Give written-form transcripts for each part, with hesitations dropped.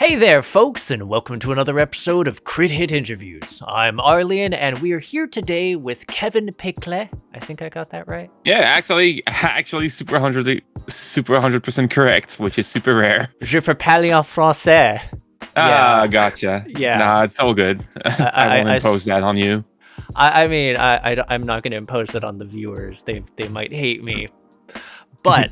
Hey there, folks, and welcome to another episode of Crit Hit Interviews. I'm Arlyeon, and we are here today with Kevin Péclet. I think I got that right. Yeah, actually, super 100% correct, which is super rare. Je peux parler en français. Gotcha. Yeah. Nah, it's all good. I won't impose that on you. I'm not going to impose it on the viewers. They might hate me. But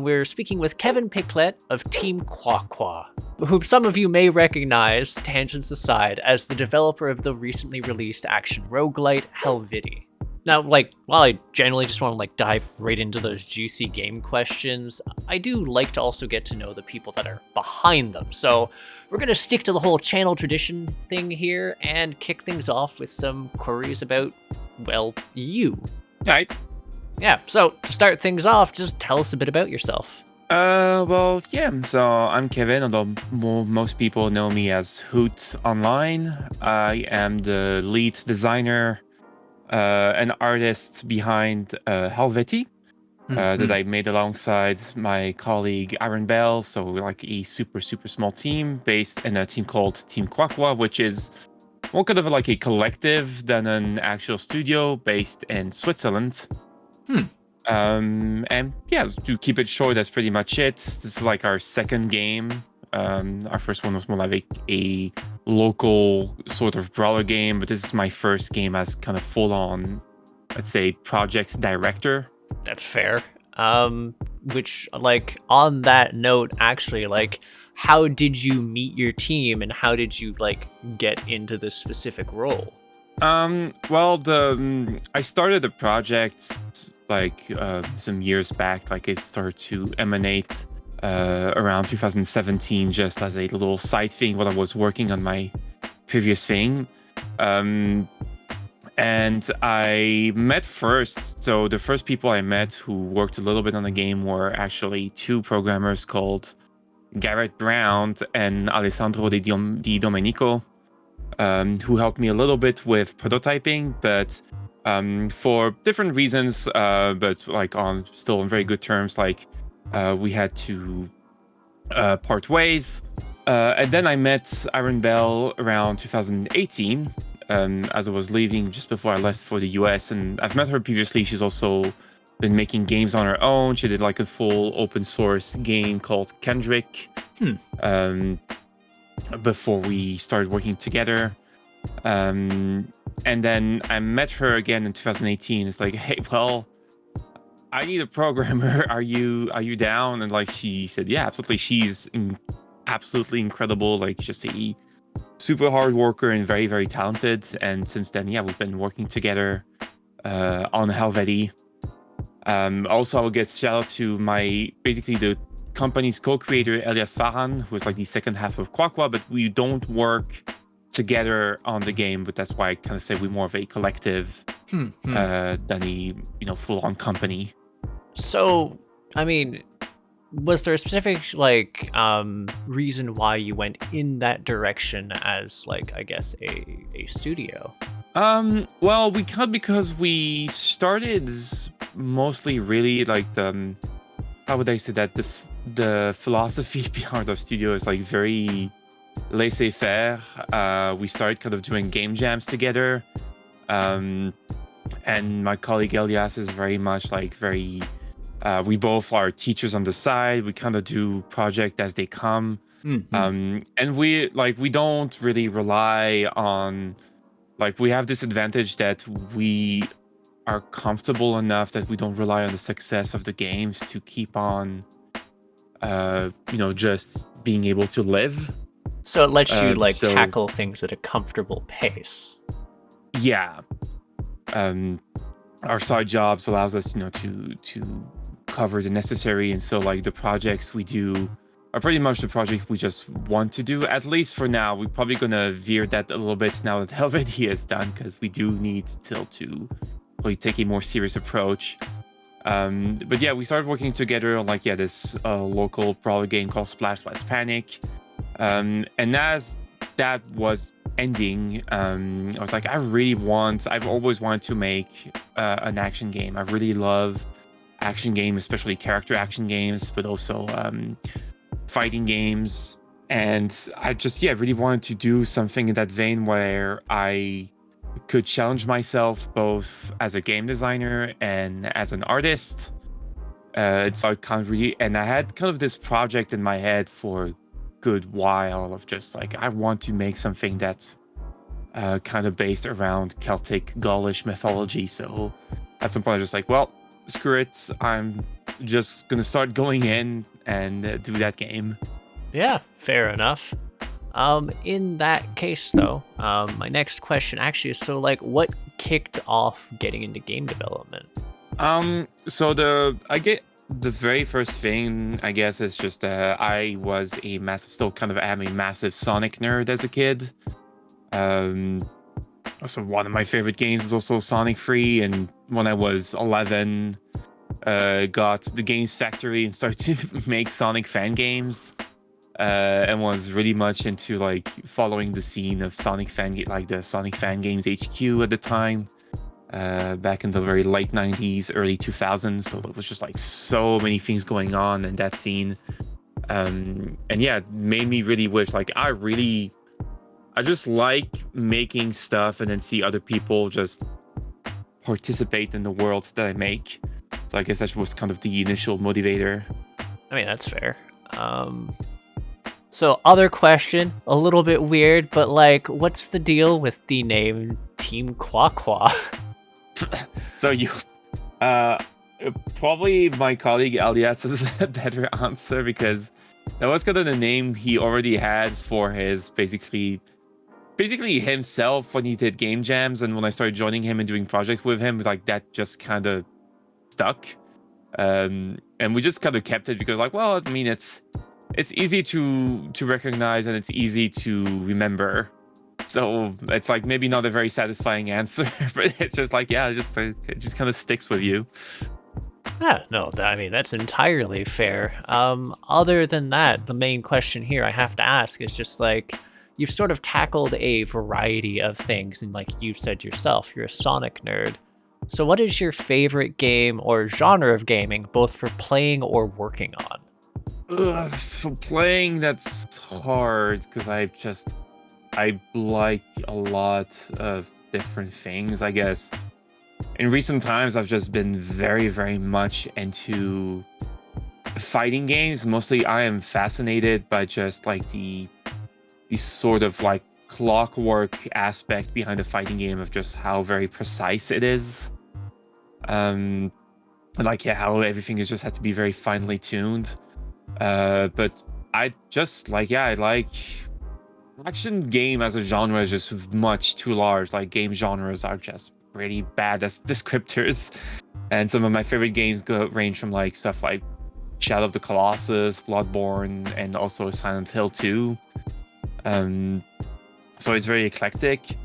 we're speaking with Kevin Péclet of Team KwaKwa, whom some of you may recognize, tangents aside, as the developer of the recently released action roguelite Helvetii. Now, while I generally just want to dive right into those juicy game questions, I do like to also get to know the people that are behind them. So we're going to stick to the whole channel tradition thing here and kick things off with some queries about, well, you. Right. Yeah, so to start things off, just tell us a bit about yourself. So I'm Kevin, although most people know me as Hoot online. I am the lead designer and artist behind Helvetii, that I made alongside my colleague Aaron Bell. So we're like a super small team based in a team called Team KwaKwa, which is more kind of like a collective than an actual studio based in Switzerland. And yeah, to keep it short, that's pretty much it. This is like our second game. Our first one was more like a local sort of brawler game, but this is my first game as kind of full-on, let's say, project director. That's fair. Which, on that note, actually, how did you meet your team and how did you, get into this specific role? I started the project some years back. It started to emanate around 2017, just as a little side thing while I was working on my previous thing. And I met first. So the first people I met who worked a little bit on the game were actually two programmers called Garrett Brown and Alessandro Di Domenico, who helped me a little bit with prototyping, but for different reasons, but still on very good terms. We had to part ways, and then I met Aaron Bell around 2018, as I was leaving just before I left for the US. And I've met her previously. She's also been making games on her own. She did a full open source game called Kendrick before we started working together. And then I met her again in 2018. It's hey, well, I need a programmer. Are you down? And she said, yeah, absolutely. She's absolutely incredible. Just a super hard worker and very, very talented. And since then, yeah, we've been working together on Helvetii. Also, I will get shout out to basically the company's co-creator, Elias Farhan, who is the second half of KwaKwa, but we don't work together on the game, but that's why I kind of say we're more of a collective than a full-on company. So, was there a specific reason why you went in that direction as I guess a studio? Well, because we started mostly really how would I say that the philosophy behind our studio is very laissez-faire. We started kind of doing game jams together, and my colleague Elias is very much we both are teachers on the side. We kind of do project as they come, and we don't really rely on we have this advantage that we are comfortable enough that we don't rely on the success of the games to keep on just being able to live. So it lets you tackle things at a comfortable pace. Yeah. Our side jobs allows us, to cover the necessary, and so the projects we do are pretty much the projects we just want to do, at least for now. We're probably gonna veer that a little bit now that Helvetii is done, because we do need still to probably take a more serious approach. But yeah, we started working together on this local brawler game called Splash Panic. And as that was ending, I was I've always wanted to make an action game. I really love action games, especially character action games, but also fighting games. And I just really wanted to do something in that vein where I could challenge myself both as a game designer and as an artist. It's like kind of really, and I had kind of this project in my head for a good while of just like, I want to make something that's kind of based around Celtic Gaulish mythology. So at some point I was just like, well, screw it, I'm just gonna start going in and do that game. Yeah, fair enough. In that case, though, my next question actually is, so like, what kicked off getting into game development? So the very first thing, I guess, is just I was still kind of am a massive Sonic nerd as a kid. Also one of my favorite games is also Sonic 3, and when I was 11, got the Games Factory and started to make Sonic fan games. And was really much into like following the scene of Sonic like the Sonic Fan Games HQ at the time, back in the very late 90s, early 2000s. So there was just like so many things going on in that scene. And yeah, it made me really wish, like, I just like making stuff and then see other people just participate in the world that I make. So I guess that was kind of the initial motivator. I mean, that's fair. So other question, a little bit weird, but like, what's the deal with the name Team KwaKwa? So probably my colleague Elias has a better answer, because that was kind of the name he already had for his basically himself when he did game jams, and when I started joining him and doing projects with him, like that just kind of stuck. And we just kind of kept it because, like, well, I mean, it's easy to recognize and it's easy to remember. So it's like maybe not a very satisfying answer, but it's just like, yeah, it just kind of sticks with you. Yeah, no, I mean, that's entirely fair. Other than that, the main question here I have to ask is just like, you've sort of tackled a variety of things, and like you said yourself, you're a Sonic nerd. So what is your favorite game or genre of gaming, both for playing or working on? For playing, that's hard because I like a lot of different things, I guess. In recent times, I've just been very, very much into fighting games. Mostly, I am fascinated by just like the sort of like clockwork aspect behind a fighting game, of just how very precise it is. Like, yeah, how everything is just has to be very finely tuned. But I just like, yeah, I like action game as a genre is just much too large. Like, game genres are just really bad as descriptors. And some of my favorite games range from like stuff like Shadow of the Colossus, Bloodborne, and also Silent Hill 2. So it's very eclectic.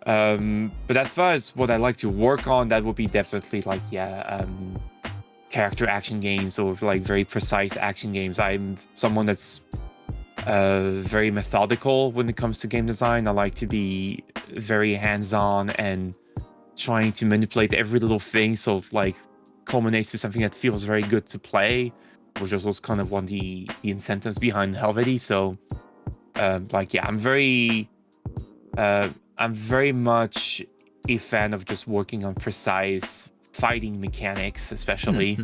But as far as what I like to work on, that would be definitely like, yeah, character action games, or like very precise action games. I'm someone that's very methodical when it comes to game design. I like to be very hands-on and trying to manipulate every little thing, so like culminates to something that feels very good to play, which is also kind of one of the incentives behind Helvetii. So like, yeah, I'm very much a fan of just working on precise fighting mechanics, especially.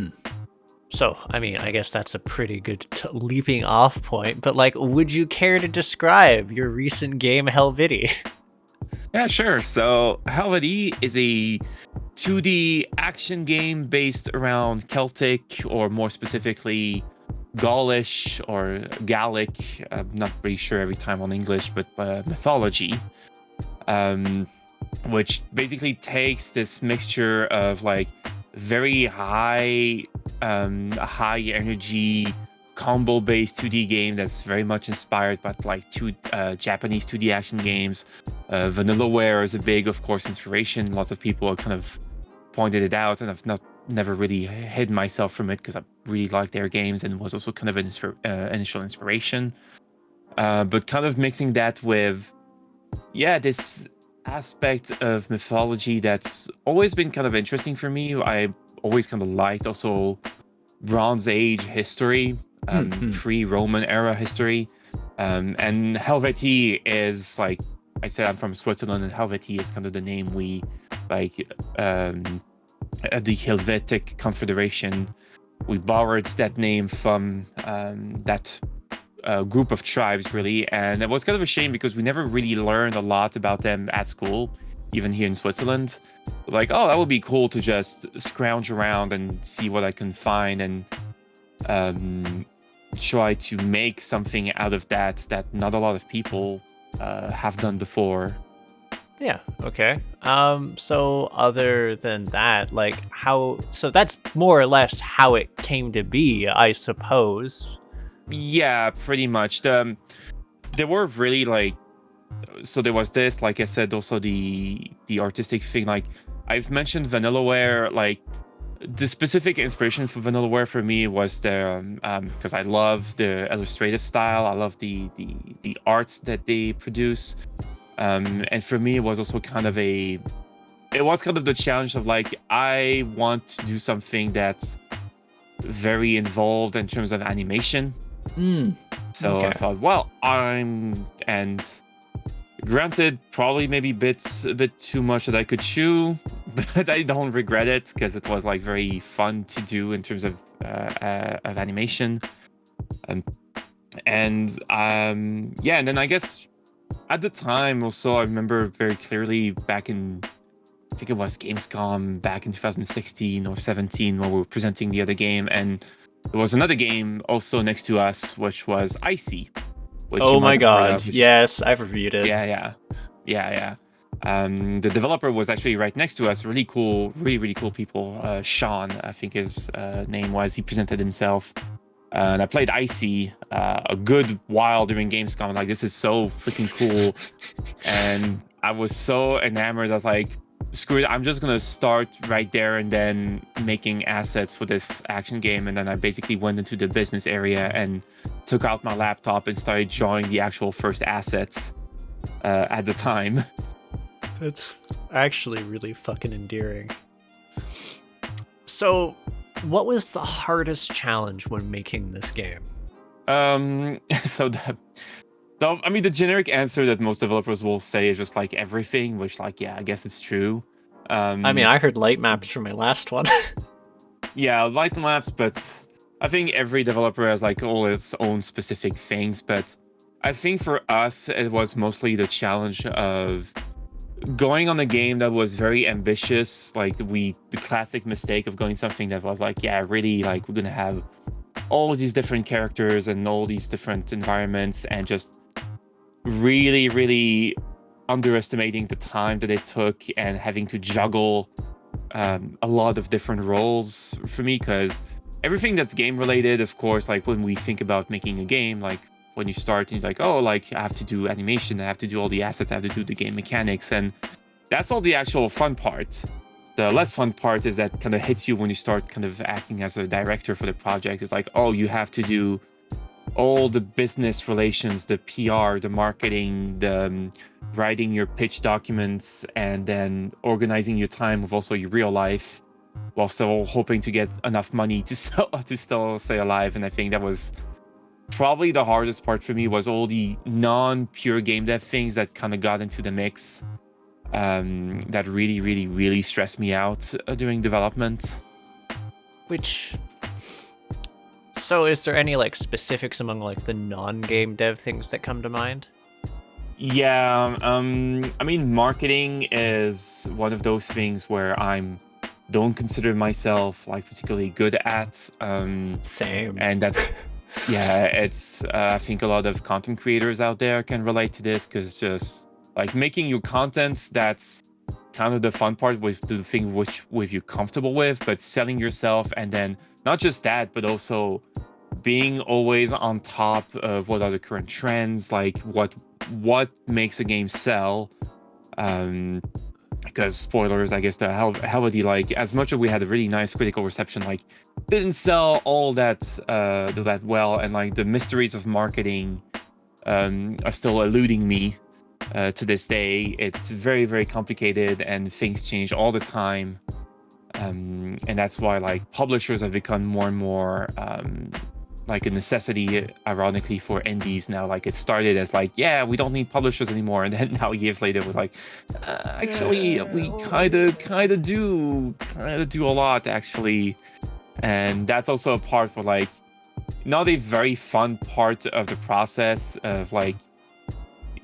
So, I mean, I guess that's a pretty good leaping off point, but like, would you care to describe your recent game, Helvetii? Yeah, sure. So Helvetii is a 2D action game based around Celtic, or more specifically Gaulish or Gallic, I'm not really sure every time on English, but mythology. Which basically takes this mixture of like very high energy combo based 2D game that's very much inspired by like Japanese 2D action games. Vanillaware is a big, of course, inspiration. Lots of people have kind of pointed it out, and I've never really hid myself from it because I really like their games and was also kind of an initial inspiration. But kind of mixing that with, yeah, this aspect of mythology that's always been kind of interesting for me. I always kind of liked also Bronze Age history, pre-Roman era history. And Helvetii is like I said, I'm from Switzerland, and Helvetii is kind of the name we like. The Helvetic Confederation. We borrowed that name from that group of tribes, really, and it was kind of a shame because we never really learned a lot about them at school, even here in Switzerland. Like, oh, that would be cool to just scrounge around and see what I can find and try to make something out of that not a lot of people have done before. Yeah, okay. So other than that, like so that's more or less how it came to be, I suppose. Yeah, pretty much. There were really like, so there was this, like I said, also the artistic thing. Like I've mentioned Vanillaware, like the specific inspiration for Vanillaware for me was their because I love the illustrative style. I love the art that they produce. And for me, it was also kind of the challenge of like, I want to do something that's very involved in terms of animation. So okay. I thought, well, and granted, probably maybe a bit too much that I could chew, but I don't regret it because it was like very fun to do in terms of animation. And then I guess at the time also I remember very clearly back in, I think it was Gamescom back in 2016 or 17 when we were presenting the other game, and there was another game also next to us which was Icy. Which oh you my might have heard god, of, yes, I've reviewed it. yeah. The developer was actually right next to us. Really cool people. Sean, I think his name was. He presented himself. And I played Icy a good while during Gamescom. Like, this is so freaking cool. And I was so enamored that, like, screw it, I'm just going to start right there and then making assets for this action game. And then I basically went into the business area and took out my laptop and started drawing the actual first assets at the time. That's actually really fucking endearing. So, what was the hardest challenge when making this game? So I mean, the generic answer that most developers will say is just like everything, which, like, yeah, I guess it's true. I mean, I heard light maps from my last one. Yeah, light maps, but I think every developer has like all its own specific things. But I think for us, it was mostly the challenge of going on a game that was very ambitious. Like the classic mistake of going something that was like, yeah, really, like, we're gonna have all these different characters and all these different environments, and just really, really underestimating the time that it took and having to juggle a lot of different roles for me, because everything that's game related, of course, like when we think about making a game, like when you start and you're like, oh, like I have to do animation, I have to do all the assets, I have to do the game mechanics, and that's all the actual fun part. The less fun part is that kind of hits you when you start kind of acting as a director for the project. It's like, oh, you have to do all the business relations, the PR, the marketing, the writing your pitch documents, and then organizing your time with also your real life, while still hoping to get enough money to still stay alive. And I think that was probably the hardest part for me, was all the non-pure game dev things that kind of got into the mix. That really, really, really stressed me out during development. So is there any like specifics among like the non-game dev things that come to mind? Yeah, I mean, marketing is one of those things where don't consider myself like particularly good at. Same. And that's yeah, it's I think a lot of content creators out there can relate to this, because just like making your content, that's kind of the fun part, with the thing with you're comfortable with, but selling yourself, and then not just that, but also being always on top of what are the current trends, like what makes a game sell. Because spoilers, I guess the Helvetii, like, as much as we had a really nice critical reception, like, didn't sell all that well, and like the mysteries of marketing are still eluding me to this day. It's very, very complicated, and things change all the time. And that's why like publishers have become more and more like a necessity, ironically, for indies now. Like it started as like, yeah, we don't need publishers anymore, and then now years later we're like, actually, we kind of do a lot actually, and that's also a part where like not a very fun part of the process of like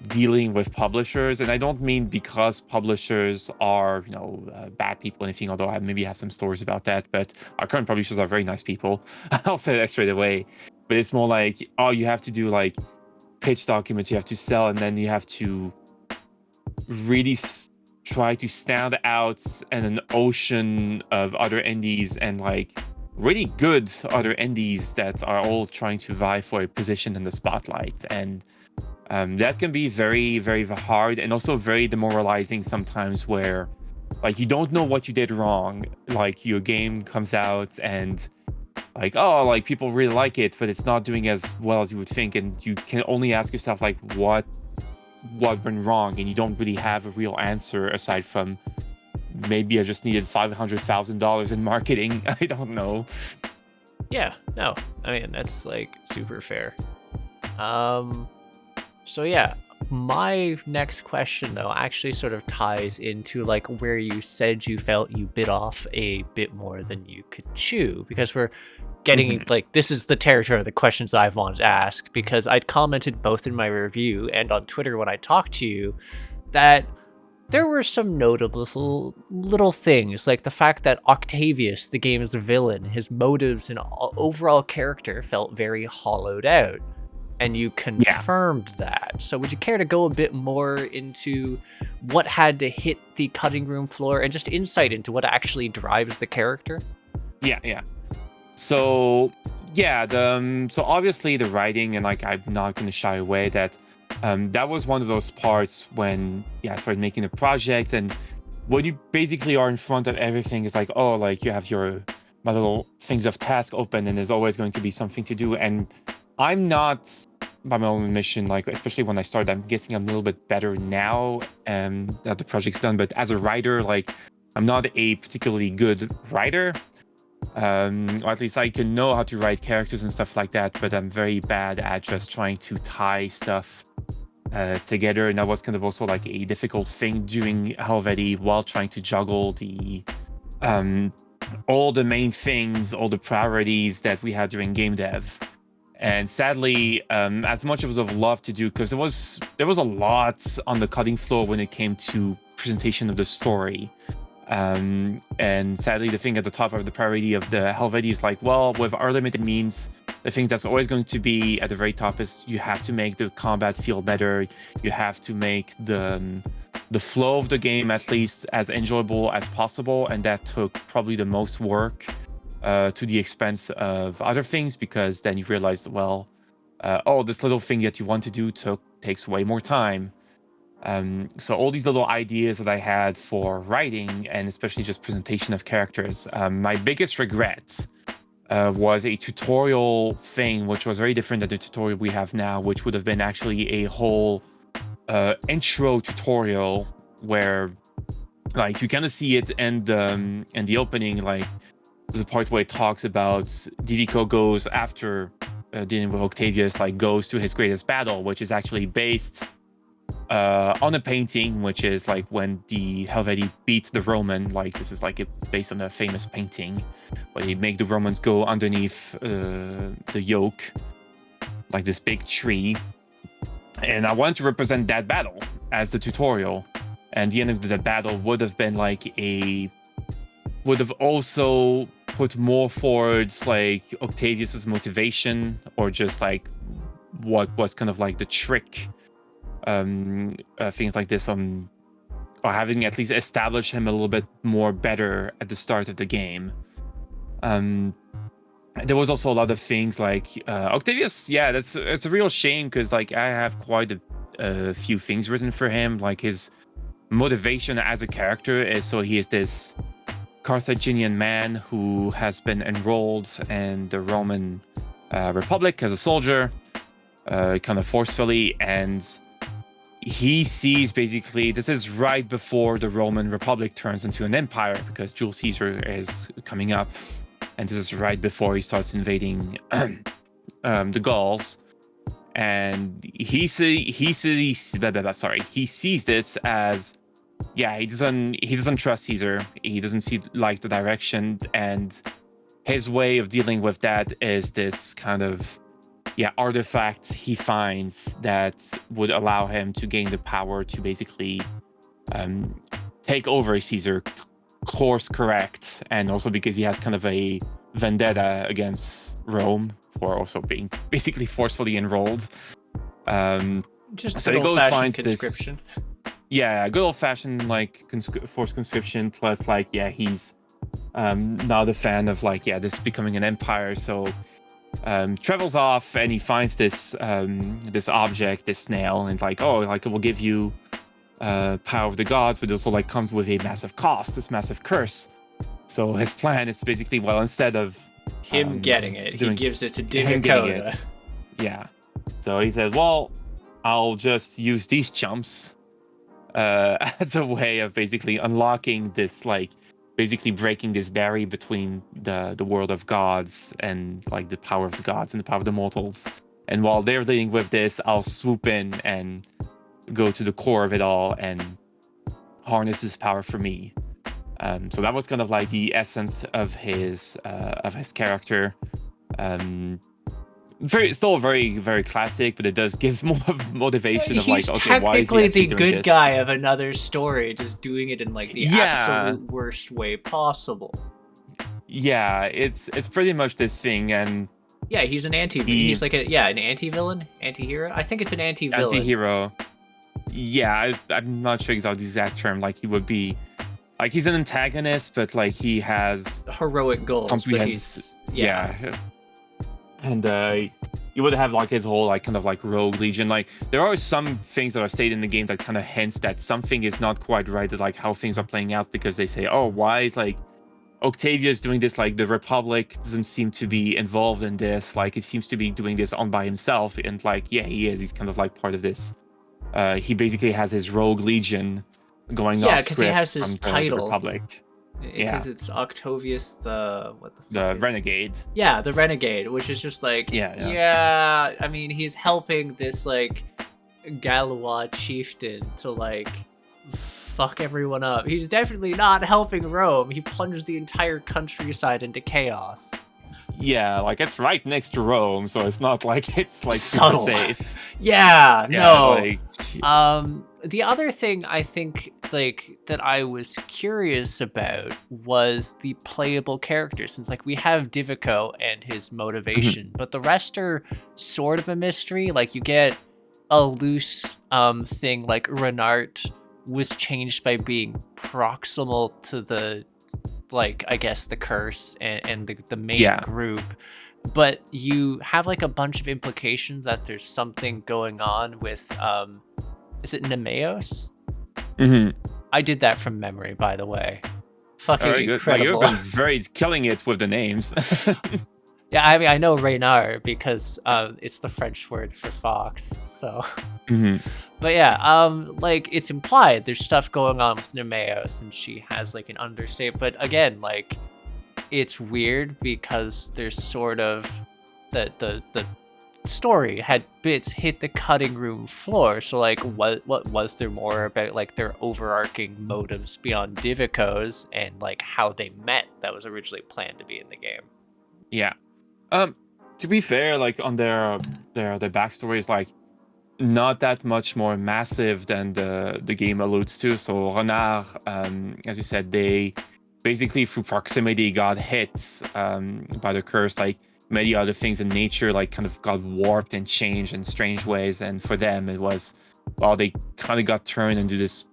dealing with publishers. And I don't mean because publishers are, bad people or anything, although I maybe have some stories about that, but our current publishers are very nice people. I'll say that straight away. But it's more like, oh, you have to do like pitch documents, you have to sell, and then you have to really try to stand out in an ocean of other indies and like really good other indies that are all trying to vie for a position in the spotlight. And that can be very, very hard and also very demoralizing sometimes, where like you don't know what you did wrong. Like your game comes out and like, oh, like people really like it, but it's not doing as well as you would think, and you can only ask yourself like what went wrong, and you don't really have a real answer aside from maybe I just needed $500,000 in marketing. I don't know. Yeah, no, I mean that's like super fair. So yeah, my next question though actually sort of ties into like where you said you felt you bit off a bit more than you could chew, because we're getting like, this is the territory of the questions I've wanted to ask, because I'd commented both in my review and on Twitter when I talked to you that there were some notable little things, like the fact that Octavius, the game's villain, his motives and overall character felt very hollowed out. And you confirmed that. So would you care to go a bit more into what had to hit the cutting room floor and just insight into what actually drives the character? Yeah. So so obviously the writing, and like I'm not going to shy away that was one of those parts when I started making the project, and when you basically are in front of everything, is like, oh, like you have my little things of task open, and there's always going to be something to do. And I'm not, by my own admission, like especially when I started, I'm guessing I'm a little bit better now that the project's done. But as a writer, like I'm not a particularly good writer. Or at least I can know how to write characters and stuff like that, but I'm very bad at just trying to tie stuff together. And that was kind of also like a difficult thing doing Helvetii while trying to juggle the all the main things, all the priorities that we had during game dev. And sadly, as much as I would have loved to do, because there was a lot on the cutting floor when it came to presentation of the story. And sadly, the thing at the top of the priority of the Helvetii is like, well, with our limited means, the thing that's always going to be at the very top is you have to make the combat feel better. You have to make the flow of the game at least as enjoyable as possible. And that took probably the most work to the expense of other things, because then you realize, well, this little thing that you want to do takes way more time. So all these little ideas that I had for writing, and especially just presentation of characters, my biggest regret was a tutorial thing, which was very different than the tutorial we have now, which would have been actually a whole intro tutorial where like you kind of see it in the opening. Like there's a part where it talks about Divico goes after dealing with Octavius, like goes to his greatest battle, which is actually based on a painting, which is like when the Helvetii beats the Roman. Like this is like based on a famous painting where they make the Romans go underneath the yoke, like this big tree. And I wanted to represent that battle as the tutorial. And the end of the battle would have been like would have also put more forwards like Octavius's motivation, or just like what was kind of like the trick, things like this, or having at least established him a little bit more better at the start of the game. There was also a lot of things like Octavius. Yeah, it's a real shame, because like I have quite a few things written for him. Like his motivation as a character is, so he is this Carthaginian man who has been enrolled in the Roman Republic as a soldier, kind of forcefully, and he sees basically this is right before the Roman Republic turns into an empire, because Julius Caesar is coming up, and this is right before he starts invading the Gauls, and he sees this as, yeah, he doesn't trust Caesar. He doesn't see like the direction, and his way of dealing with that is this kind of artifact he finds that would allow him to gain the power to basically take over Caesar, course correct, and also because he has kind of a vendetta against Rome for also being basically forcefully enrolled. Just so good he goes old-fashioned finds conscription. Good old-fashioned like forced conscription, plus like he's not a fan of like this becoming an empire, so travels off and he finds this this object, this snail, and like, oh, like it will give you power of the gods, but also like comes with a massive cost, this massive curse. So his plan is basically, well, instead of him getting it, he gives it to Dakota. Yeah. So he said, well, I'll just use these chumps as a way of basically unlocking this, like basically breaking this barrier between the world of gods and like the power of the gods and the power of the mortals. And while they're dealing with this, I'll swoop in and go to the core of it all and harness this power for me. So that was kind of like the essence of his character. Still very, very classic, but it does give more motivation of like, okay, why is he technically actually the doing good this? guy of another story, just doing it in like the absolute worst way possible. Yeah, it's pretty much this thing, and yeah, he's an he's like an anti-villain, anti-hero. I think it's an anti-villain. Anti-hero. Yeah, I'm not sure exactly the exact term. Like he would be, like he's an antagonist, but like he has heroic goals. But he's and he would have like his whole like kind of like rogue legion. Like there are some things that are stated in the game that kind of hints that something is not quite right, like how things are playing out, because they say, oh, why is like Octavius doing this? Like the Republic doesn't seem to be involved in this. Like it seems to be doing this on by himself. And like, yeah, he is. He's kind of like part of this. He basically has his rogue legion going off. Yeah, because he has his title. The Republic. Because it's Octavius the Renegade. Yeah, the Renegade, which is just like I mean, he's helping this like Galois chieftain to like fuck everyone up. He's definitely not helping Rome. He plunged the entire countryside into chaos. Yeah, like it's right next to Rome, so it's not like it's like subtle. Super safe. No. Like... The other thing I think like that I was curious about was the playable characters, since like we have Divico and his motivation, but the rest are sort of a mystery. Like you get a loose thing like Renard was changed by being proximal to the, like, I guess the curse and the main group, but you have like a bunch of implications that there's something going on with is it Nemeos? I did that from memory, by the way. Fucking incredible. You've been very killing it with the names. Yeah, I mean, I know Renard because it's the French word for fox, so... But yeah, like, it's implied there's stuff going on with Nemeos, and she has, like, an understate, but again, like, it's weird because there's sort of... The story had bits hit the cutting room floor, so, like, what was there more about, like, their overarching motives beyond Divico's and, like, how they met that was originally planned to be in the game? Yeah. To be fair, like on their backstory is like not that much more massive than the game alludes to. So Renard, as you said, they basically through proximity got hit by the curse. Like many other things in nature, like kind of got warped and changed in strange ways. And for them, it was, well, they kind of got turned into this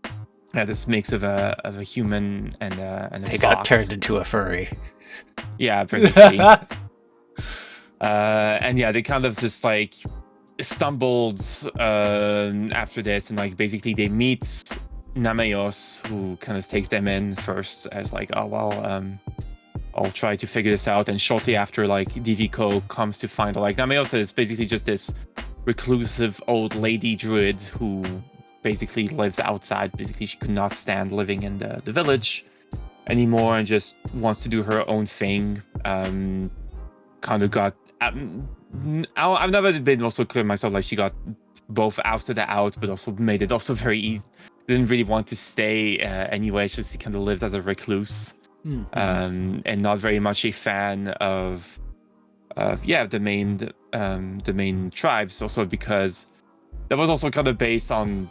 mix of a human and a they fox. got turned into a furry. Yeah, basically. And yeah, they kind of just like stumbled after this, and like basically they meet Nemeos, who kind of takes them in first as like, oh well, I'll try to figure this out. And shortly after, like Divico comes to find her. Like Nemeos is basically just this reclusive old lady druid who basically lives outside. Basically, she could not stand living in the village anymore and just wants to do her own thing. kind of got. I've never been also clear myself. Like she got both ousted out, but also made it also very easy. Didn't really want to stay anyway. She kind of lives as a recluse, and not very much a fan of the main tribes. Also because that was also kind of based on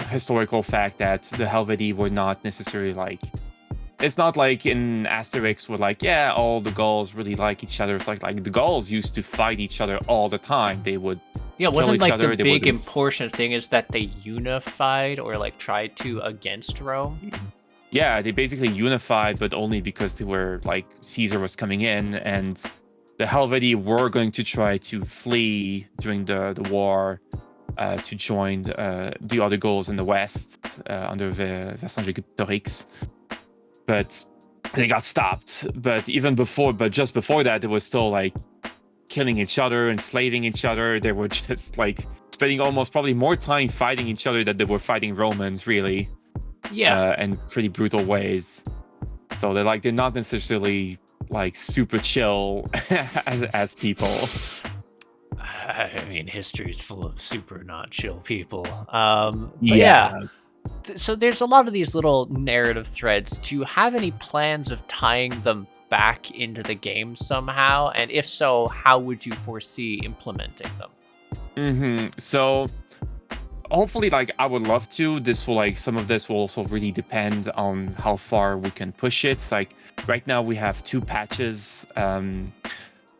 historical fact that the Helvetii were not necessarily like. It's not like in Asterix where like, yeah, all the Gauls really like each other. It's like the Gauls used to fight each other all the time. They would wasn't like the big important thing is that they unified or like tried to against Rome? Yeah, they basically unified, but only because they were like Caesar was coming in, and the Helvetii were going to try to flee during the war to join the other Gauls in the west under Vercingetorix. But they got stopped. But just before that, it was still like killing each other, enslaving each other. They were just like spending almost probably more time fighting each other than they were fighting Romans, really. Yeah. In pretty brutal ways. So they're not necessarily like super chill as people. I mean, history is full of super not chill people. So there's a lot of these little narrative threads. Do you have any plans of tying them back into the game somehow? And if so, how would you foresee implementing them? So hopefully, like, I would love to. Some of this will also really depend on how far we can push it. It's like right now we have 2 patches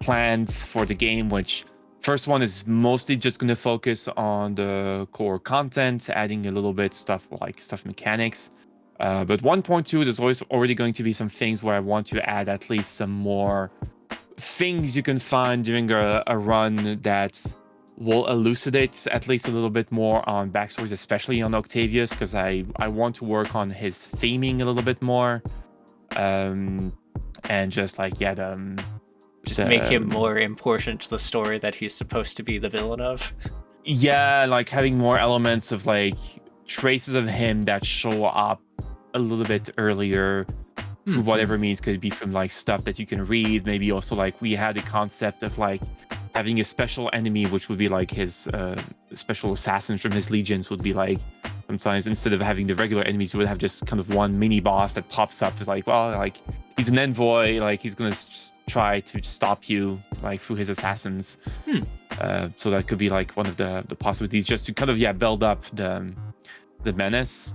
planned for the game, which first one is mostly just going to focus on the core content, adding a little bit stuff mechanics. But 1.2, there's always already going to be some things where I want to add at least some more things you can find during a run that will elucidate at least a little bit more on backstories, especially on Octavius, because I want to work on his theming a little bit more. And just like, make him more important to the story that he's supposed to be the villain of. Yeah, like having more elements of like traces of him that show up a little bit earlier for whatever means. Could be from like stuff that you can read. Maybe also like we had the concept of like having a special enemy, which would be like his special assassins from his legions would be like, sometimes instead of having the regular enemies, you would have just kind of one mini boss that pops up. It's like, well, like he's an envoy, like he's gonna try to stop you like through his assassins. So that could be like one of the possibilities, just to kind of build up the menace.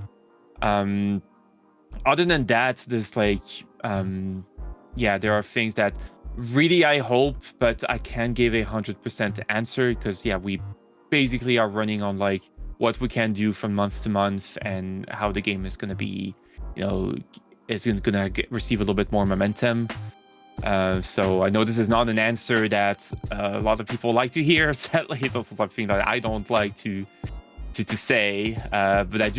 Other than that, there's like there are things that really I hope, but I can't give 100% answer because we basically are running on like what we can do from month to month and how the game is going to be, is going to receive a little bit more momentum. So I know this is not an answer that a lot of people like to hear. Sadly, it's also something that I don't like to say. But I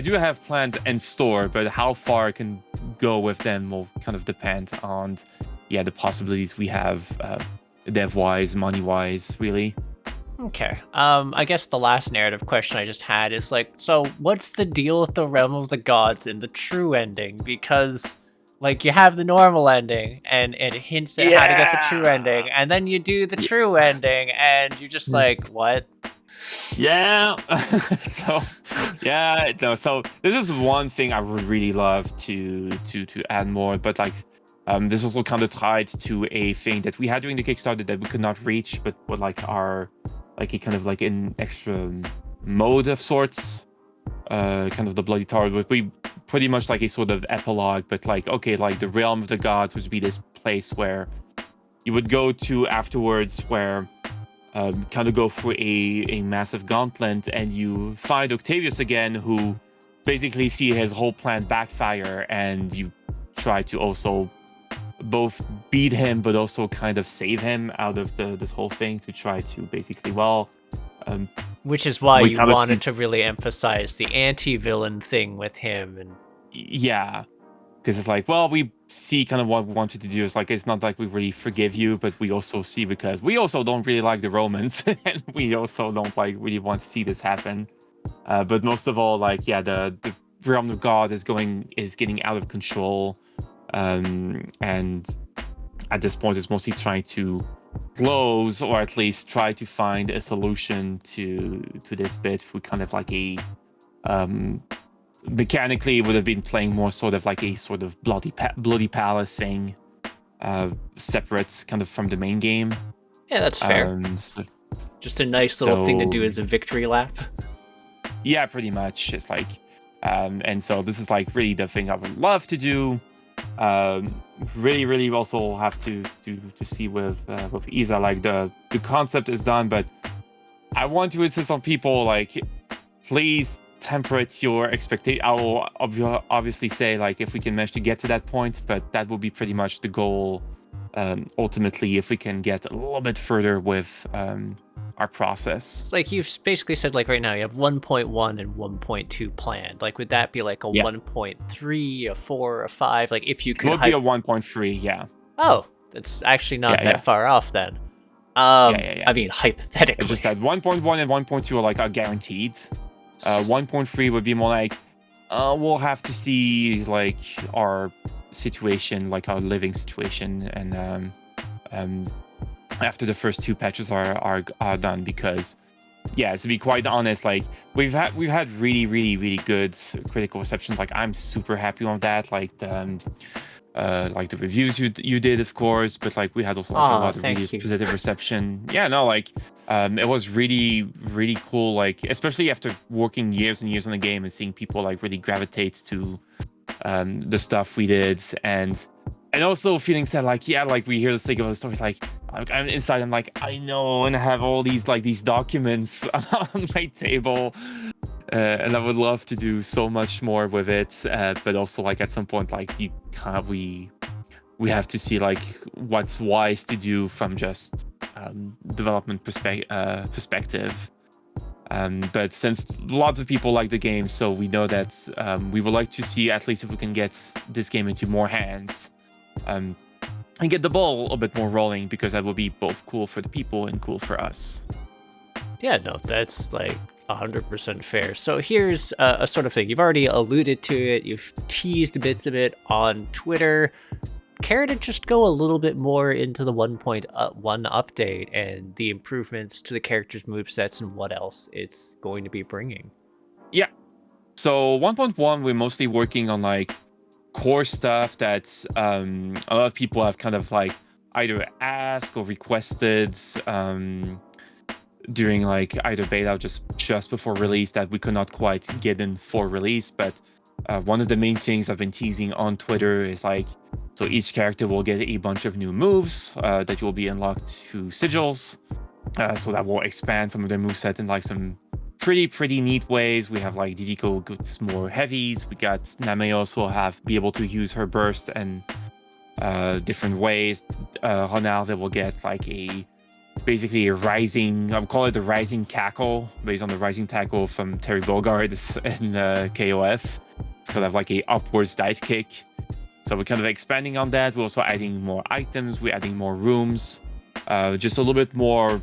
do have plans in store, but how far I can go with them will kind of depend on the possibilities we have, dev-wise, money-wise, really. Okay. I guess the last narrative question I just had is like, so what's the deal with the Realm of the Gods in the true ending? Because like you have the normal ending and it hints at how to get the true ending, and then you do the true ending and you're just like, what? So this is one thing I would really love to add more, but like this is also kind of tied to a thing that we had during the Kickstarter that we could not reach, but what like our like a kind of like an extra mode of sorts, kind of the Bloody Tower would be pretty much like a sort of epilogue, but like, okay, like the Realm of the Gods would be this place where you would go to afterwards, where kind of go through a massive gauntlet, and you find Octavius again, who basically see his whole plan backfire, and you try to also both beat him but also kind of save him out of this whole thing, to try to basically which is why you wanted to really emphasize the anti-villain thing with him. And because it's like, well, we see kind of what we wanted to do. It's like, it's not like we really forgive you, but we also see, because we also don't really like the Romans and we also don't like really want to see this happen. But most of all, like, the Realm of God is getting out of control. And at this point, it's mostly trying to close, or at least try to find a solution to this bit. We kind of like a mechanically would have been playing more sort of like a sort of bloody palace thing, separate kind of from the main game. Yeah, that's fair. Just a nice little thing to do as a victory lap. Yeah, pretty much. It's like, and so this is like really the thing I would love to do. Really also have to see with Isa, like the concept is done, but I want to insist on people like, please temperate your expectation. I will obviously say like if we can manage to get to that point, but that will be pretty much the goal. Ultimately, if we can get a little bit further with our process. Like you've basically said, like right now you have 1.1 and 1.2 planned. Like would that be like a 1.3, a 4, a 5? Like if you could, it would be a 1.3, yeah. Oh, that's actually not that far off then. I mean, hypothetically. It's just that 1.1 and 1.2 are like guaranteed. 1.3 would be more like, we'll have to see like our situation, like our living situation, and after the first 2 patches are done, because to be quite honest, like we've had really good critical receptions. Like I'm super happy on that. Like the reviews you did, of course, but like we had also like a lot of really positive reception. It was really cool, like especially after working years and years on the game and seeing people like really gravitate to the stuff we did, and also feeling sad, like we hear the sake of the story, like I'm inside, I'm like, I know, and I have all these documents on my table, and I would love to do so much more with it, but also like at some point, like we have to see like what's wise to do from just development perspective. But since lots of people like the game, so we know that we would like to see at least if we can get this game into more hands, and get the ball a bit more rolling, because that would be both cool for the people and cool for us. Yeah, no, that's like 100% fair. So here's a sort of thing. You've already alluded to it. You've teased bits of it on Twitter. Care to just go a little bit more into the 1.1 update and the improvements to the characters' movesets and what else it's going to be bringing? Yeah. So 1.1, we're mostly working on like core stuff that a lot of people have kind of like either asked or requested during like either beta or just before release, that we could not quite get in for release. But one of the main things I've been teasing on Twitter is like, so each character will get a bunch of new moves that will be unlocked through sigils. So that will expand some of their moveset in like some pretty neat ways. We have like Didiko gets more heavies. We got Nameos will be able to use her burst and different ways. Honalde will get like basically a rising, I would call it the rising cackle, based on the rising tackle from Terry Bogard in KOF. It's kind of like a upwards dive kick. So we're kind of expanding on that. We're also adding more items. We're adding more rooms. Just a little bit more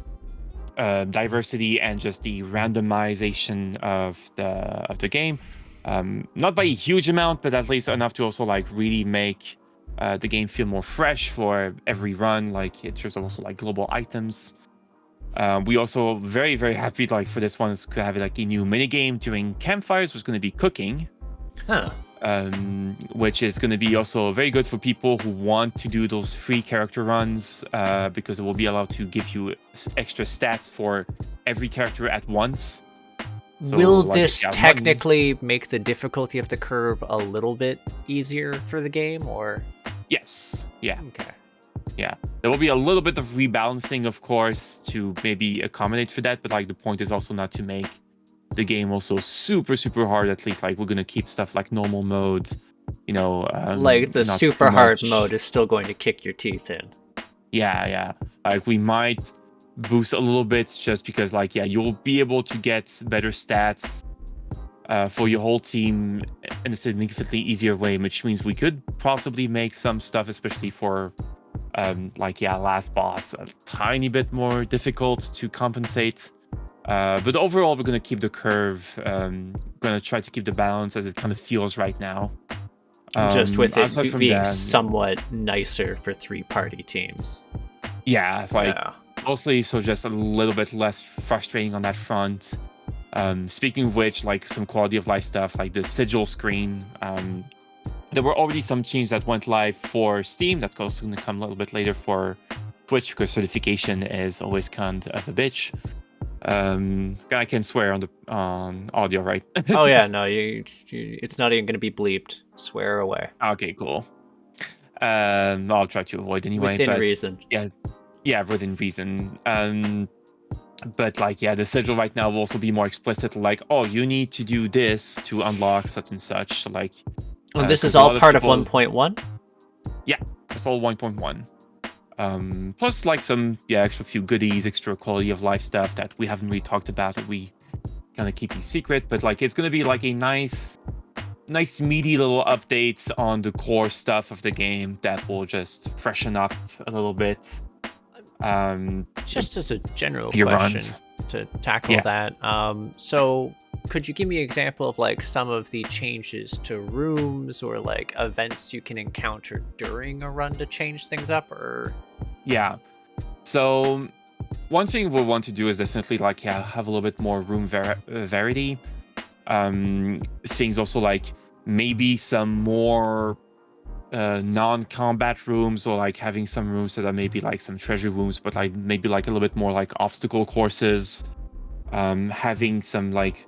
diversity and just the randomization of the game. Not by a huge amount, but at least enough to also like really make the game feel more fresh for every run. Like in terms of also like global items. We also very happy like for this one is to have like a new mini game during campfires, was going to be cooking. Which is going to be also very good for people who want to do those free character runs, because it will be allowed to give you extra stats for every character at once. So, will this technically make the difficulty of the curve a little bit easier for the game, or? Yes. Yeah. Okay. Yeah. There will be a little bit of rebalancing, of course, to maybe accommodate for that, but like the point is also not to make the game also super hard. At least like we're gonna keep stuff like normal modes, like the super hard mode is still going to kick your teeth in. Yeah. Like we might boost a little bit just because like you'll be able to get better stats for your whole team in a significantly easier way, which means we could possibly make some stuff, especially for last boss, a tiny bit more difficult to compensate. But overall, we're going to keep the curve, going to try to keep the balance as it kind of feels right now. Just with it being somewhat nicer for 3-party teams. Yeah, it's like mostly so just a little bit less frustrating on that front. Speaking of which, like some quality of life stuff, like the sigil screen. There were already some changes that went live for Steam. That's also going to come a little bit later for Twitch because certification is always kind of a bitch. I can swear on audio, right? Oh yeah, no, it's not even going to be bleeped. Swear away. Okay, cool. I'll try to avoid anyway. Within but reason. Yeah, within reason. But like, yeah, the sigil right now will also be more explicit. Like, oh, you need to do this to unlock such and such. So like, this is all part of 1.1. Yeah, it's all 1.1. Plus like some extra few goodies, extra quality of life stuff that we haven't really talked about that we kind of keep a secret. But like, it's gonna be like a nice meaty little updates on the core stuff of the game that will just freshen up a little bit. Just as a general question to tackle that. So could you give me an example of like some of the changes to rooms or like events you can encounter during a run to change things up? Or so one thing we'll want to do is definitely like have a little bit more room variety. Things also like maybe some more non-combat rooms, or like having some rooms that are maybe like some treasure rooms, but like maybe like a little bit more like obstacle courses. Having some like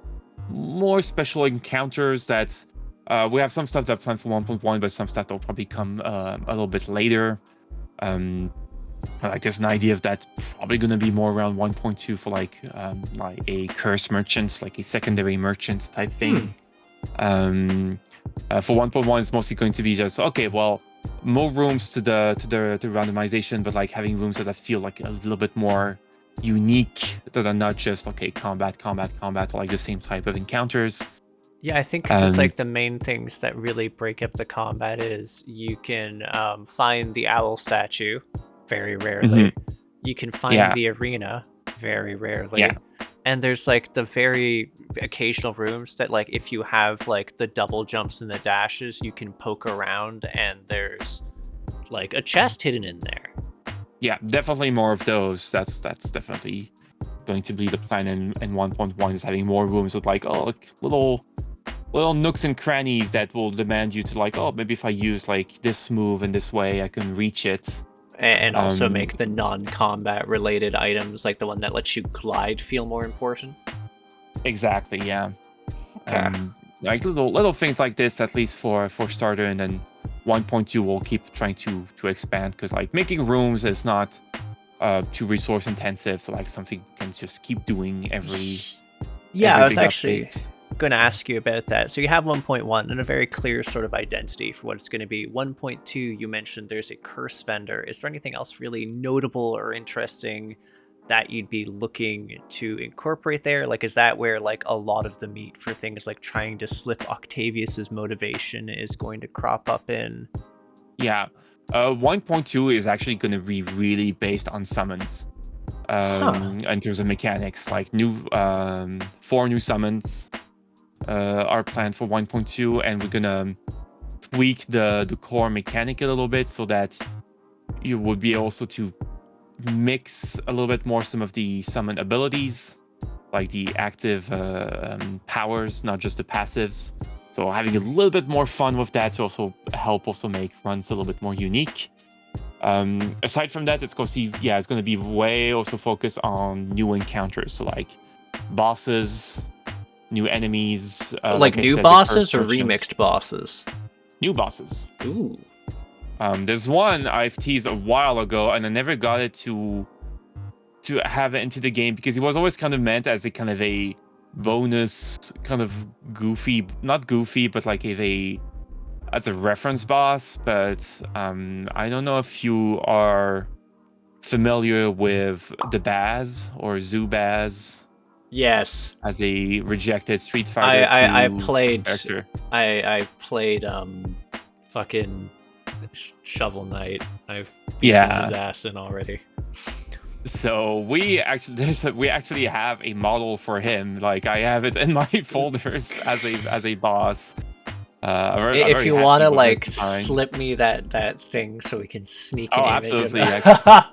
more special encounters that we have some stuff that planned for 1.1, but some stuff that will probably come a little bit later. Like there's an idea of that's probably going to be more around 1.2 for like a curse merchant, like a secondary merchant type thing. For 1.1, it's mostly going to be just more rooms to the randomization, but like having rooms that feel like a little bit more unique, that are not just combat, or like the same type of encounters. Yeah, I think 'cause it's like the main things that really break up the combat is you can find the owl statue very rarely. You can find the arena very rarely. And there's like the very occasional rooms that like if you have like the double jumps and the dashes, you can poke around and there's like a chest hidden in there. Yeah, definitely more of those. That's definitely going to be the plan in 1.1, is having more rooms with like little nooks and crannies that will demand you to like, maybe if I use like this move in this way, I can reach it. And also make the non-combat related items, like the one that lets you glide, feel more important. Exactly, yeah. Like little things like this, at least for starter, and then 1.2 will keep trying to expand, because like making rooms is not too resource intensive, so like something you can just keep doing every I was actually going to ask you about that. So you have 1.1 and a very clear sort of identity for what it's going to be. 1.2, you mentioned there's a curse vendor. Is there anything else really notable or interesting that you'd be looking to incorporate there? Like, is that where like a lot of the meat for things like trying to slip Octavius's motivation is going to crop up in? 1.2 is actually going to be really based on summons. In terms of mechanics, like 4 new summons are planned for 1.2, and we're gonna tweak the core mechanic a little bit so that you would be also to mix a little bit more some of the summon abilities, like the active powers, not just the passives. So having a little bit more fun with that to also help make runs a little bit more unique. Aside from that, it's going to be way also focused on new encounters, so like bosses, new enemies, like new bosses or remixed bosses? New bosses. Ooh. There's one I've teased a while ago, and I never got it to have it into the game, because it was always kind of meant as a kind of a bonus, kind of not goofy, but like as a reference boss. But I don't know if you are familiar with the Baz or Zubaz. Yes. As a rejected Street Fighter I played character. I played fucking Shovel Knight. I've beaten his ass in already. So we actually have a model for him. Like I have it in my folders as a boss. If you want to like slip me that thing so we can sneak an image absolutely. of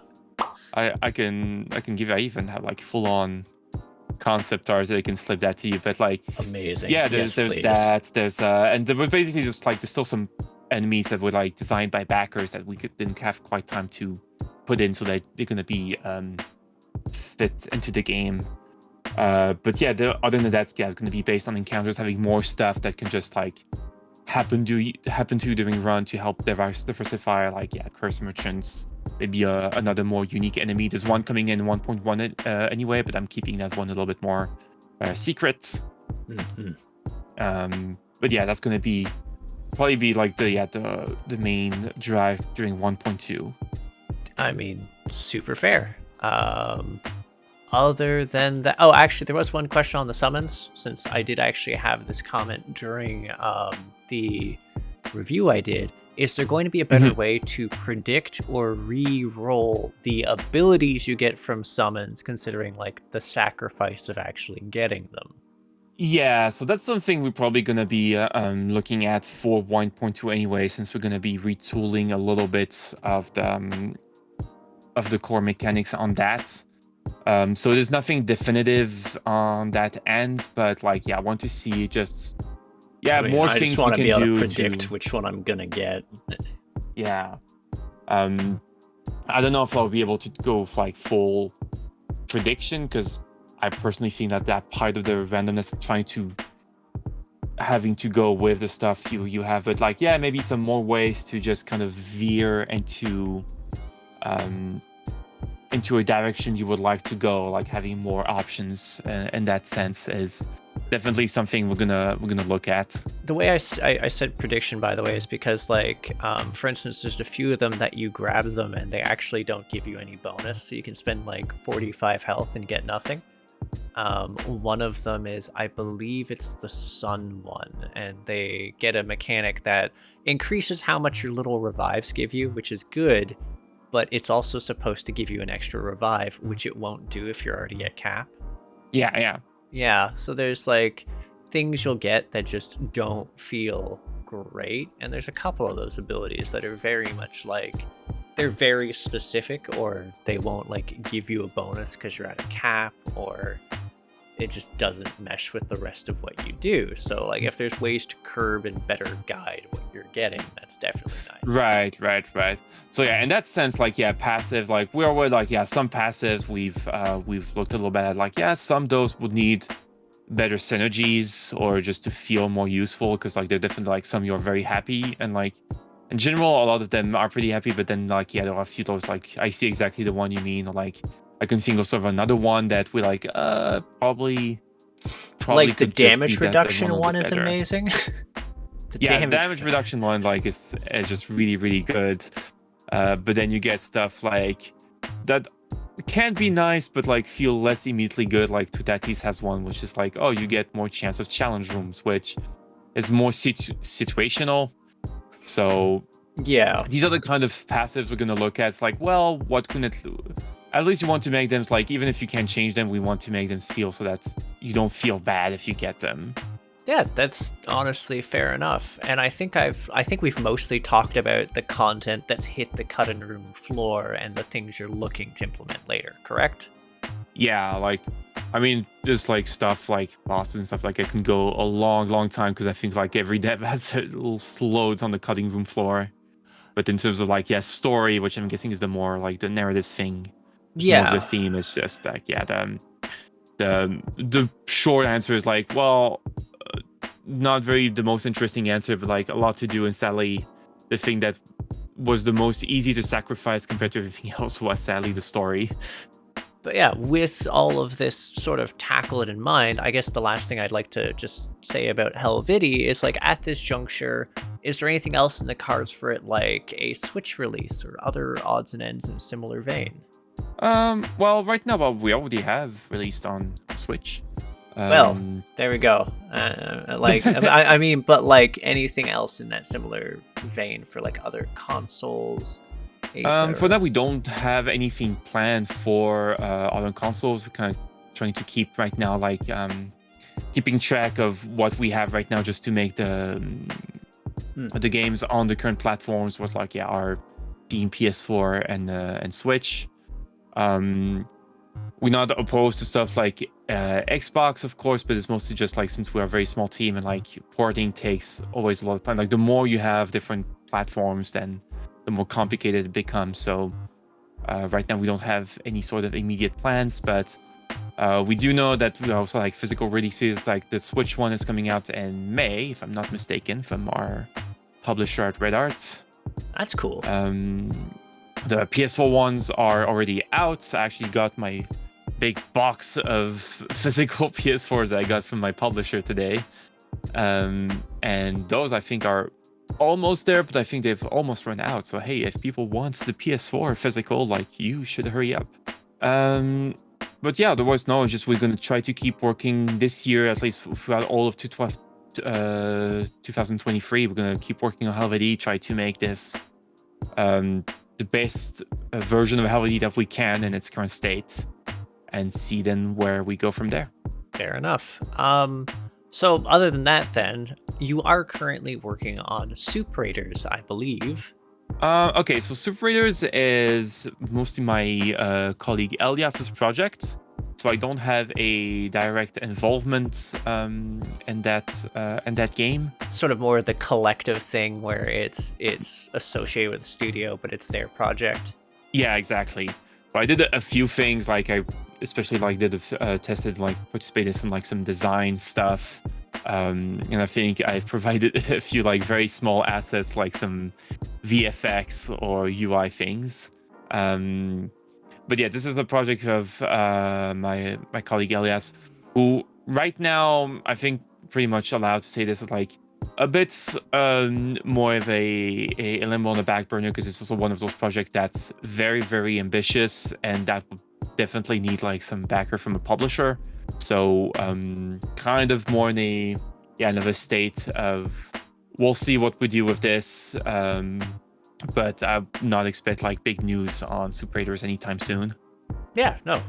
I can give. I even have like full on concept art that I can slip that to you. But like, Amazing. yeah, Yes, there's please. that. There's and there were basically just like there's still some enemies that were like designed by backers that didn't have quite time to put in, so that they're gonna be fit into the game. But yeah, other than that, yeah, it's gonna be based on encounters, having more stuff that can just like happen to during run to help diversify, like curse merchants, maybe another more unique enemy. There's one coming in 1.1 anyway, but I'm keeping that one a little bit more secret. But yeah, that's gonna probably be like the main drive during 1.2. I mean, super fair. Other than that, oh, actually, there was one question on the summons, since I did actually have this comment during the review I did. Is there going to be a better way to predict or re-roll the abilities you get from summons, considering like the sacrifice of actually getting them? Yeah, so that's something we're probably going to be looking at for 1.2 anyway, since we're going to be retooling a little bit of the core mechanics on that. So there's nothing definitive on that end, but like, yeah, I want to see just more I things just want we to be can able do to predict which one I'm gonna get. Yeah. I don't know if I'll be able to go for like full prediction, because I personally think that part of the randomness, having to go with the stuff you have, but like, yeah, maybe some more ways to just kind of veer into a direction you would like to go, like having more options in that sense is definitely something we're gonna look at. The way I said prediction, by the way, is because like for instance, there's a few of them that you grab them and they actually don't give you any bonus, so you can spend like 45 health and get nothing. One of them is, I believe it's the sun one, and they get a mechanic that increases how much your little revives give you, which is good, but it's also supposed to give you an extra revive, which it won't do if you're already at cap. Yeah, so there's like things you'll get that just don't feel great, and there's a couple of those abilities that are very much like, they're very specific, or they won't like give you a bonus because you're at a cap, or it just doesn't mesh with the rest of what you do. So like, if there's ways to curb and better guide what you're getting, that's definitely nice. Right. So yeah, in that sense, like, yeah, passive, like we're already like, yeah, some passives we've looked a little bit at, like, yeah, some of those would need better synergies or just to feel more useful, because like they're definitely like some you're very happy, and like in general a lot of them are pretty happy, but then like, yeah, there are a few of those, like I see exactly the one you mean, or like I can think of sort of another one that we like probably like the damage reduction one is amazing. Damage reduction one like is just really good, but then you get stuff like that can be nice but like feel less immediately good. Like Tutatis has one which is like, oh, you get more chance of challenge rooms, which is more situational. So yeah, these are the kind of passives we're going to look at. It's like, well, what can it do? At least you want to make them like, even if you can't change them, we want to make them feel so that you don't feel bad if you get them. Yeah, that's honestly fair enough. And I think we've mostly talked about the content that's hit the cutting room floor and the things you're looking to implement later, correct? Yeah, like, I mean, just like stuff like bosses and stuff, like it can go a long time, because I think like every dev has little loads on the cutting room floor. But in terms of like, yeah, story, which I'm guessing is the more like the narrative thing, yeah, the theme is just like, yeah, the short answer is like, well, not very the most interesting answer, but like a lot to do, and sadly the thing that was the most easy to sacrifice compared to everything else was sadly the story. But yeah, with all of this sort of tackled in mind, I guess the last thing I'd like to just say about Helvetii is like, at this juncture, is there anything else in the cards for it, like a Switch release or other odds and ends in a similar vein? Well, right now, we already have released on Switch. Well, there we go. Like, I mean, but like anything else in that similar vein for like other consoles? For that, we don't have anything planned for other consoles. We're kind of trying to keep right now, like, keeping track of what we have right now, just to make the games on the current platforms with like, yeah, our Steam, PS4, and Switch. We're not opposed to stuff like Xbox, of course, but it's mostly just like since we're a very small team and like porting takes always a lot of time. Like the more you have different platforms, then the more complicated it becomes. So right now we don't have any sort of immediate plans, but we do know that we also like physical releases. Like the Switch one is coming out in May, if I'm not mistaken, from our publisher at Red Art. That's cool. The PS4 ones are already out. I actually got my big box of physical PS4 that I got from my publisher today. And those I think are almost there, but I think they've almost run out. So hey, if people want the PS4 physical, like, you should hurry up. But yeah, otherwise, no, just we're gonna try to keep working this year, at least throughout all of 2023. We're gonna keep working on Helvetii, try to make this the best version of Helvetii that we can in its current state, and see then where we go from there. Fair enough. So other than that, then, you are currently working on Soup Raiders, I believe. Okay, so Soup Raiders is mostly my colleague Elias's project, so I don't have a direct involvement in that game. Sort of more the collective thing where it's associated with the studio, but it's their project. Yeah, exactly. But I did a few things, like I especially like tested, like participated in like some design stuff, and I think I've provided a few like very small assets, like some VFX or UI things. But yeah, this is the project of my colleague Elias, who right now I think pretty much allowed to say this is like a bit more of a limbo on the back burner, because it's also one of those projects that's very, very ambitious and that would definitely need like some backer from a publisher. So kind of more in a state of we'll see what we do with this. But I not expect like big news on Soup Raiders anytime soon. Yeah, no.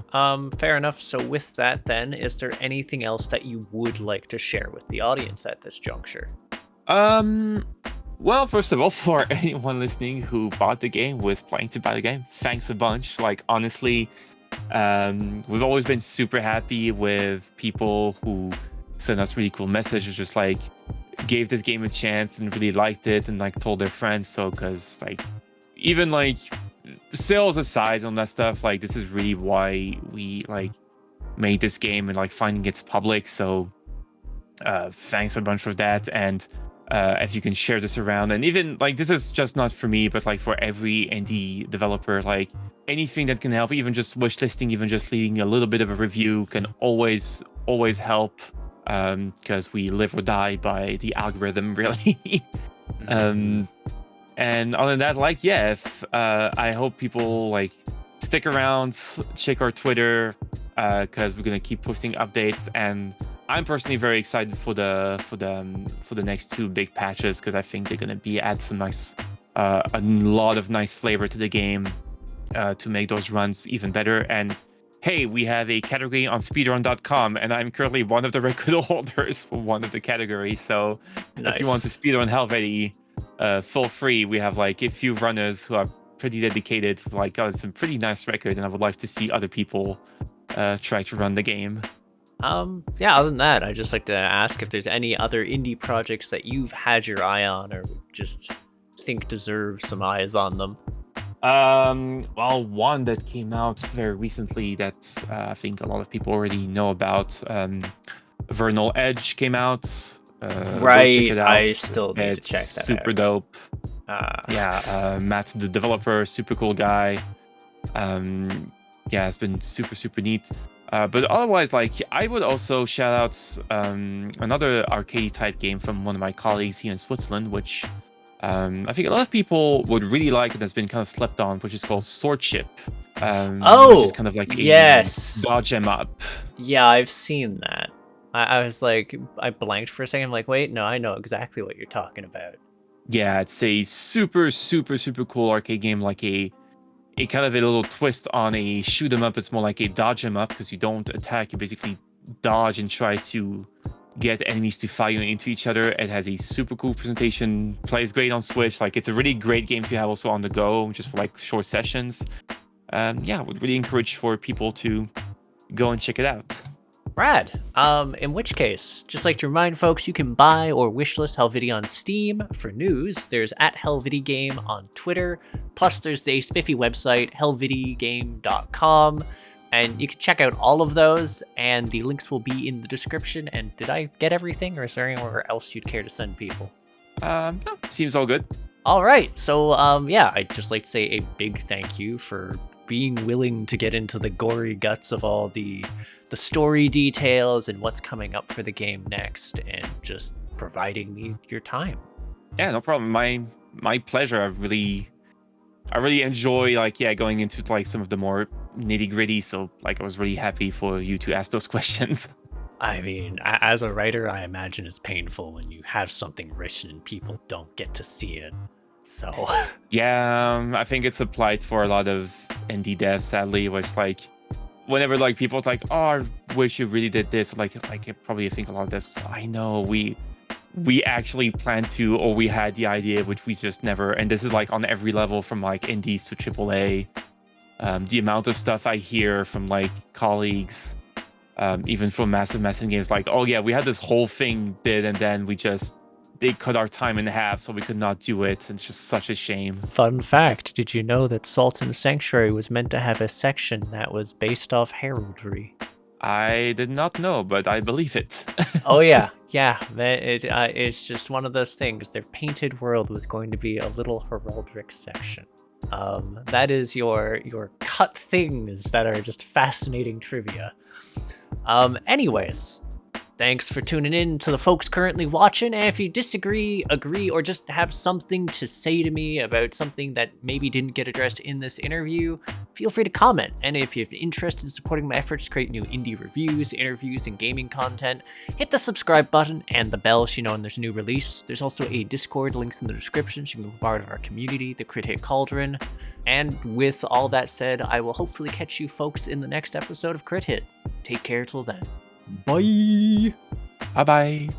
Fair enough. So with that, then, is there anything else that you would like to share with the audience at this juncture? Well, first of all, for anyone listening who bought the game, was planning to buy the game, thanks a bunch. Like, honestly, we've always been super happy with people who send us really cool messages, just like gave this game a chance and really liked it and like told their friends. So, because like even like sales aside on that stuff, like this is really why we like made this game and like finding it's public. So thanks a bunch for that. And if you can share this around, and even like this is just not for me, but like for every indie developer, like anything that can help, even just wishlisting, even just leaving a little bit of a review can always help, because we live or die by the algorithm, really. And other than that, like, yeah, if I hope people like stick around, check our Twitter, because we're gonna keep posting updates, and I'm personally very excited for the next two big patches, because I think they're gonna add some nice, a lot of nice flavor to the game, to make those runs even better. And hey, we have a category on speedrun.com, and I'm currently one of the record holders for one of the categories. So if you want to speedrun Helvetii, feel free. We have like a few runners who are pretty dedicated, like got some pretty nice record, and I would like to see other people try to run the game. Yeah, other than that, I'd just like to ask if there's any other indie projects that you've had your eye on or just think deserve some eyes on them. Well, one that came out very recently that I think a lot of people already know about, Vernal Edge came out. Right, I still need to check that out. Super dope. Matt, the developer, super cool guy. Yeah, it's been super neat. But otherwise, like, I would also shout out another arcade type game from one of my colleagues here in Switzerland, which I think a lot of people would really like and has been kind of slept on, which is called Swordship. Which is kind of like a dodge 'em up. Yeah, I've seen that. I was like, I blanked for a second. I'm like, wait, no, I know exactly what you're talking about. Yeah, it's a super cool arcade game, like a kind of a little twist on a shoot 'em up. It's more like a dodge 'em up, because you don't attack, you basically dodge and try to get enemies to fire into each other. It has a super cool presentation, plays great on Switch. Like, it's a really great game to have also on the go, just for like short sessions. Yeah, would really encourage for people to go and check it out. Rad. In which case, just like to remind folks, you can buy or wishlist Helvetii on Steam. For news, there's at Helvetii Game on Twitter. Plus, there's the spiffy website, helvetiigame.com. And you can check out all of those, and the links will be in the description. And did I get everything, or is there anywhere else you'd care to send people? No, seems all good. All right. So, yeah, I'd just like to say a big thank you for being willing to get into the gory guts of all the story details and what's coming up for the game next, and just providing me your time. Yeah, no problem. My pleasure. I really enjoy going into like some of the more nitty gritty. So like I was really happy for you to ask those questions. I mean, as a writer, I imagine it's painful when you have something written and people don't get to see it. So yeah, I think it's applied for a lot of indie devs, sadly, where it's like whenever like people like, oh, I wish you really did this, like probably think a lot of devs was, I know we actually planned to, or we had the idea, which we just never. And this is like on every level, from like indies to AAA. The amount of stuff I hear from like colleagues, even from massive games, like, oh yeah, we had this whole thing and then they cut our time in half, so we could not do it. It's just such a shame. Fun fact, did you know that Sultan Sanctuary was meant to have a section that was based off heraldry? I did not know, but I believe it. Oh yeah. It's just one of those things. Their painted world was going to be a little heraldic section. That is your cut things that are just fascinating trivia. Anyways, thanks for tuning in to the folks currently watching, and if you disagree, agree, or just have something to say to me about something that maybe didn't get addressed in this interview, feel free to comment. And if you have interest in supporting my efforts to create new indie reviews, interviews, and gaming content, hit the subscribe button and the bell so you know when there's a new release. There's also a Discord, links in the description, so you can be part of our community, the Crit Hit Cauldron. And with all that said, I will hopefully catch you folks in the next episode of Crit Hit. Take care till then. Bye! Bye-bye.